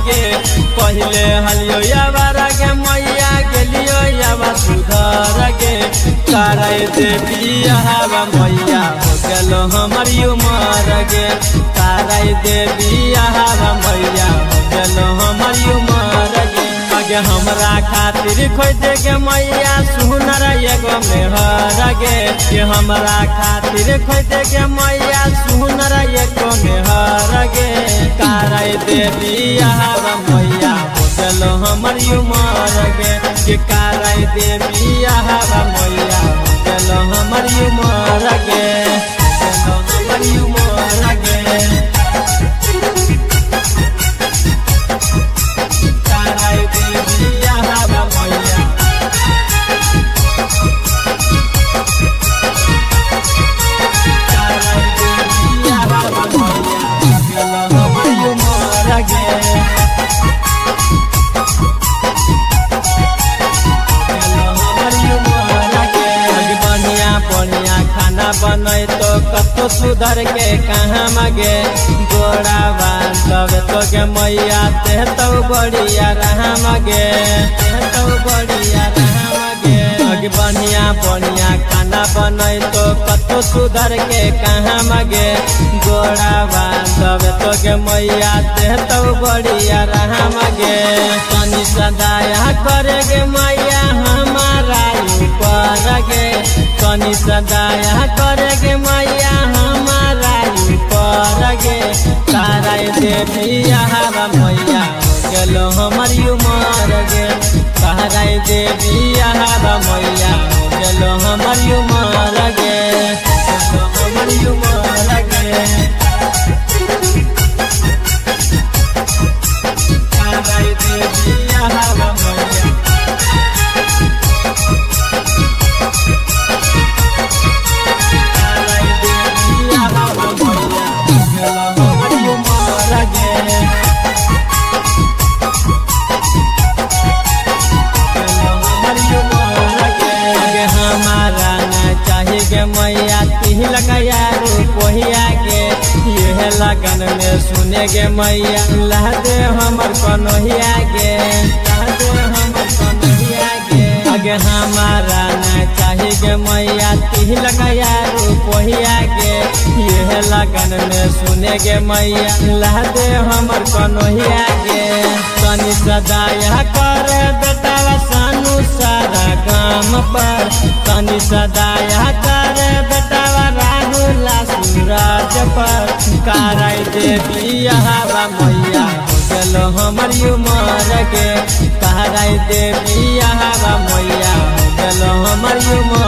गे पहले हलियो यावारा के मैया गेलियो यावा सुधर गे कराई देवी हवा मैया हो गेलो हमर उमर गे कराई देवी हवा मैया हो गेलो हमर उमर गे आगे हमरा खातिर खोज के मैया सुनर एगो मेहर गे कि हमरा खातिर खोज के मैया सुनर एगो मेहर गे कराई देवी हवा मैया हो गेलो हमर उमर गे कि कराई देवी हवा मैया हो गेलो हमर उमर गे हमर उमर गे कराई देवी हवा मैया कराई देवी हवा मैया गेलो हमर उमर गे बढ़िया खाना बनै तो कतो सुधर के कहाँ मगे गोड़ा बांधब तो के मैया ते तो बढ़िया रहा मगे तो बढ़िया रहा मगे अगे बढ़िया खाना बनै तो कतो सुधर के कहाँ मगे गोड़ा बांधब तो के मैया ते तो बढ़िया रहा मगे तनी सदाया करे गे मैया हमारा ऊपर गे तनी सदाया करे गे मैया हमारा ऊपर गे कराई देवी हवा मैया हो गेलो हमर उमर गे कराई देवी हवा मैया हो गेलो हमर उमर गे हमर उमर गे कराई देवी हवा मैया मैया तिलक यारो कोहिया के यह लगन में सुने गे मैया ला दे हमर कन्हैया गे ला दे हमर कन्हैया गे आगे हमारा ना चाहे गे मैया तिलक यारो कोहिया के यह लगन में सुने गे मैया ला दे हमर कन्हैया गे तनी सदाया कर बेटावा सानू सारा काम पर तनी सदाया कर बेटावा राहुल सूरज पर कराई देवी हवा मैया हो गेलो हमर उमर गे कराई देवी हवा मैया हो गेलो हमर उमर